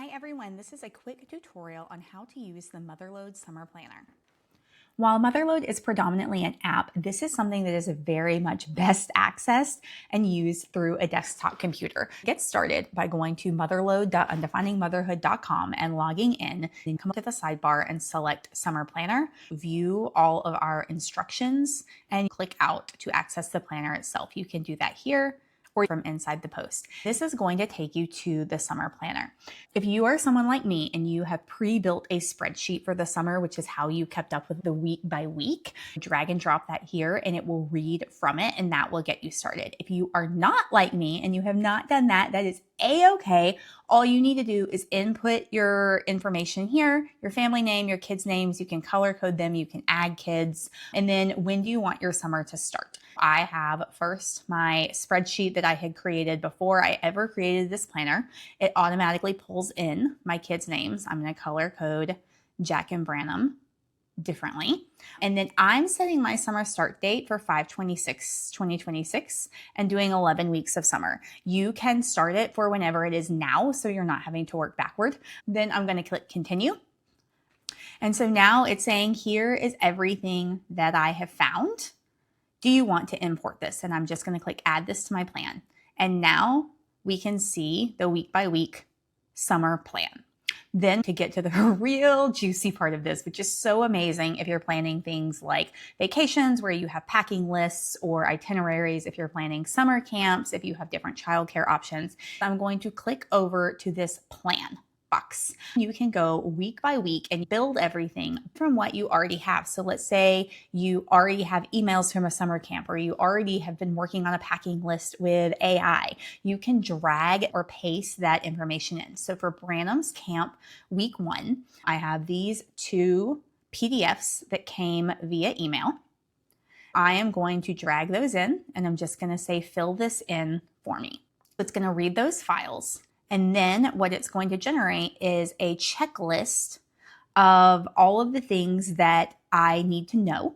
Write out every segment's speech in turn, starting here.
Hi everyone, this is a quick tutorial on how to use the Motherload Summer Planner. While Motherload is predominantly an app, this is something that is very much best accessed and used through a desktop computer. Get started by going to motherload.undefiningmotherhood.com and logging in. Then come up to the sidebar and select Summer Planner, view all of our instructions, and click out to access the planner itself. You can do that here or from inside the post. This is going to take you to the summer planner. If you are someone like me and you have pre-built a spreadsheet for the summer, which is how you kept up with the week by week, drag and drop that here and it will read from it and that will get you started. If you are not like me and you have not done that, that is a-okay. All you need to do is input your information here, your family name, your kids' names. You can color code them, you can add kids, and then when do you want your summer to start? I have first my spreadsheet that I had created before I ever created this planner. It automatically pulls in my kids' names. I'm going to color code Jack and Branham differently. And then I'm setting my summer start date for 5/26/2026 and doing 11 weeks of summer. You can start it for whenever it is now, so you're not having to work backward. Then I'm going to click continue. And so now it's saying, here is everything that I have found. Do you want to import this? And I'm just going to click add this to my plan. And now we can see the week by week summer plan. Then to get to the real juicy part of this, which is so amazing if you're planning things like vacations where you have packing lists or itineraries, if you're planning summer camps, if you have different childcare options, I'm going to click over to this plan box. You can go week by week and build everything from what you already have. So let's say you already have emails from a summer camp, or you already have been working on a packing list with AI. You can drag or paste that information in. So for Branham's camp week 1, I have these 2 PDFs that came via email. I am going to drag those in and I'm just going to say, fill this in for me. It's going to read those files. And then what it's going to generate is a checklist of all of the things that I need to know,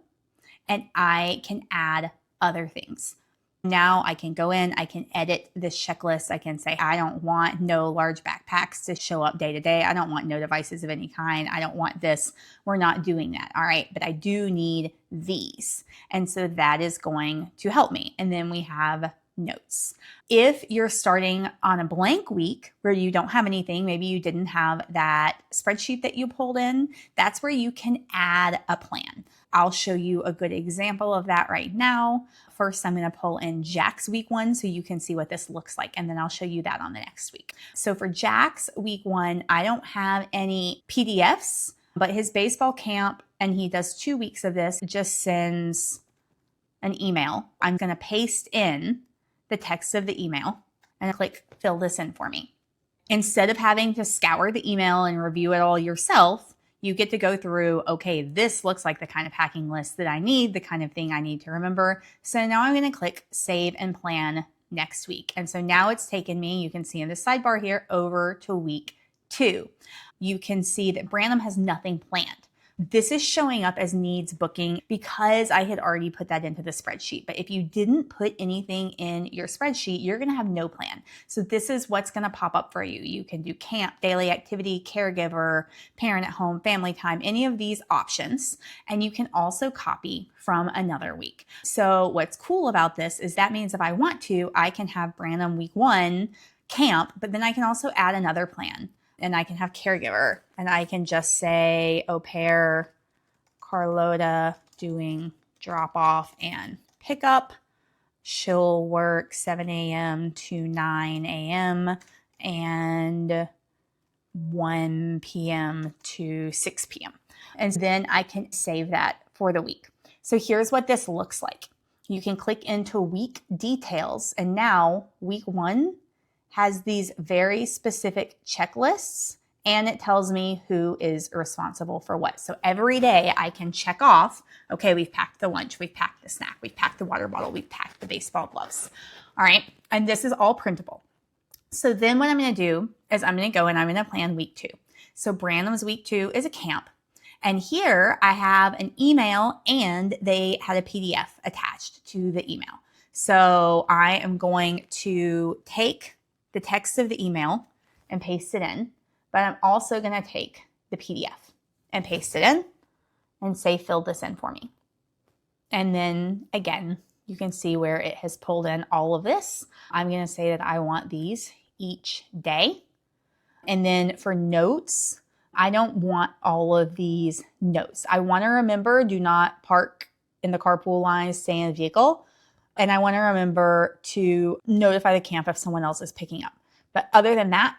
and I can add other things. Now I can go in, I can edit this checklist. I can say, I don't want no large backpacks to show up day to day. I don't want no devices of any kind. I don't want this. We're not doing that. All right. But I do need these. And so that is going to help me. And then we have notes. If you're starting on a blank week where you don't have anything, maybe you didn't have that spreadsheet that you pulled in, that's where you can add a plan. I'll show you a good example of that right now. First, I'm going to pull in Jack's week 1 so you can see what this looks like, and then I'll show you that on the next week. So for Jack's week 1, I don't have any PDFs, but his baseball camp, and he does 2 weeks of this, just sends an email. I'm going to paste in the text of the email and click fill this in for me. Instead of having to scour the email and review it all yourself, you get to go through, okay, this looks like the kind of packing list that I need, the kind of thing I need to remember. So now I'm going to click save and plan next week. And so now it's taken me, you can see in the sidebar here, over to week 2. You can see that Branham has nothing planned. This is showing up as needs booking because I had already put that into the spreadsheet. But if you didn't put anything in your spreadsheet, you're going to have no plan. So this is what's going to pop up for you. You can do camp, daily activity, caregiver, parent at home, family time, any of these options. And you can also copy from another week. So what's cool about this is that means if I want to, I can have Branham week 1 camp, but then I can also add another plan. And I can have caregiver, and I can just say au pair Carlota doing drop off and pick up. She'll work 7 a.m. to 9 a.m. and 1 p.m. to 6 p.m. And then I can save that for the week. So here's what this looks like. You can click into week details, and now week 1 has these very specific checklists, and it tells me who is responsible for what. So every day I can check off, okay, we've packed the lunch, we've packed the snack, we've packed the water bottle, we've packed the baseball gloves. All right, and this is all printable. So then what I'm going to do is I'm going to go and I'm going to plan week 2. So Branham's week 2 is a camp. And here I have an email and they had a PDF attached to the email. So I am going to take the text of the email and paste it in. but I'm also going to take the PDF and paste it in and say, fill this in for me. And then again, you can see where it has pulled in all of this. I'm going to say that I want these each day. And then for notes, I don't want all of these notes. I want to remember, do not park in the carpool line, stay in the vehicle. And I want to remember to notify the camp if someone else is picking up. But other than that,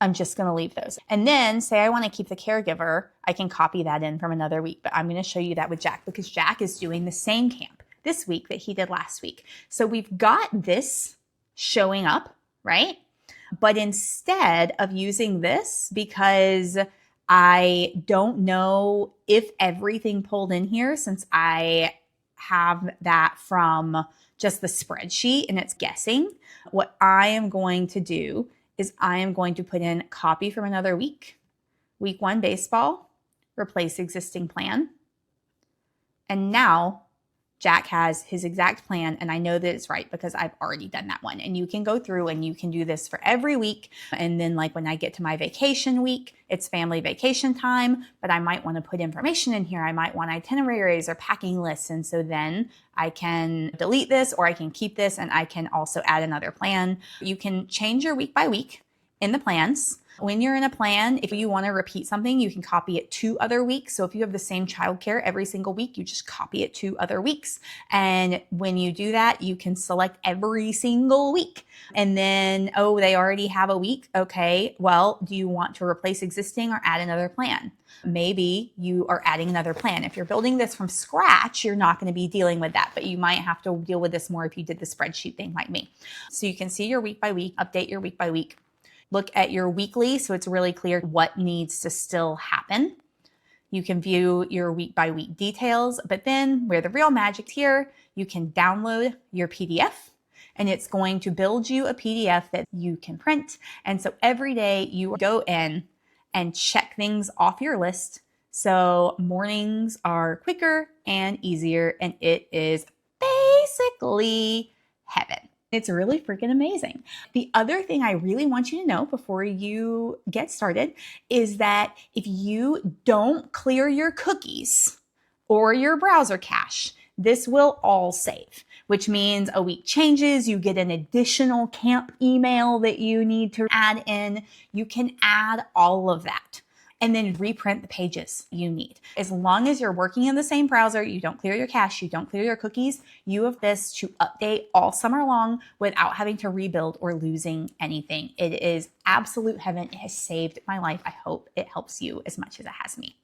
I'm just going to leave those. And then say I want to keep the caregiver, I can copy that in from another week. But I'm going to show you that with Jack because Jack is doing the same camp this week that he did last week. So we've got this showing up, right? But instead of using this, because I don't know if everything pulled in here since I have that from just the spreadsheet and it's guessing, what I am going to do is I am going to put in copy from another week, week 1 baseball, replace existing plan. And now Jack has his exact plan, and I know that it's right because I've already done that one. And you can go through and you can do this for every week. And then like when I get to my vacation week, it's family vacation time, but I might want to put information in here. I might want itineraries or packing lists. And so then I can delete this or I can keep this and I can also add another plan. You can change your week by week in the plans. When you're in a plan, if you want to repeat something, you can copy it to other weeks. So if you have the same childcare every single week, you just copy it to other weeks. And when you do that, you can select every single week. And then, oh, they already have a week. Okay, well, do you want to replace existing or add another plan? Maybe you are adding another plan. If you're building this from scratch, you're not going to be dealing with that, but you might have to deal with this more if you did the spreadsheet thing like me. So you can see your week by week, update your week by week. Look at your weekly so it's really clear what needs to still happen. You can view your week by week details, but then where the real magic's here, you can download your PDF and it's going to build you a PDF that you can print. And so every day you go in and check things off your list. So mornings are quicker and easier and it is basically heaven. It's really freaking amazing. The other thing I really want you to know before you get started is that if you don't clear your cookies or your browser cache, this will all save, which means a week changes, you get an additional camp email that you need to add in. You can add all of that and then reprint the pages you need. As long as you're working in the same browser, you don't clear your cache, you don't clear your cookies, you have this to update all summer long without having to rebuild or losing anything. It is absolute heaven. It has saved my life. I hope it helps you as much as it has me.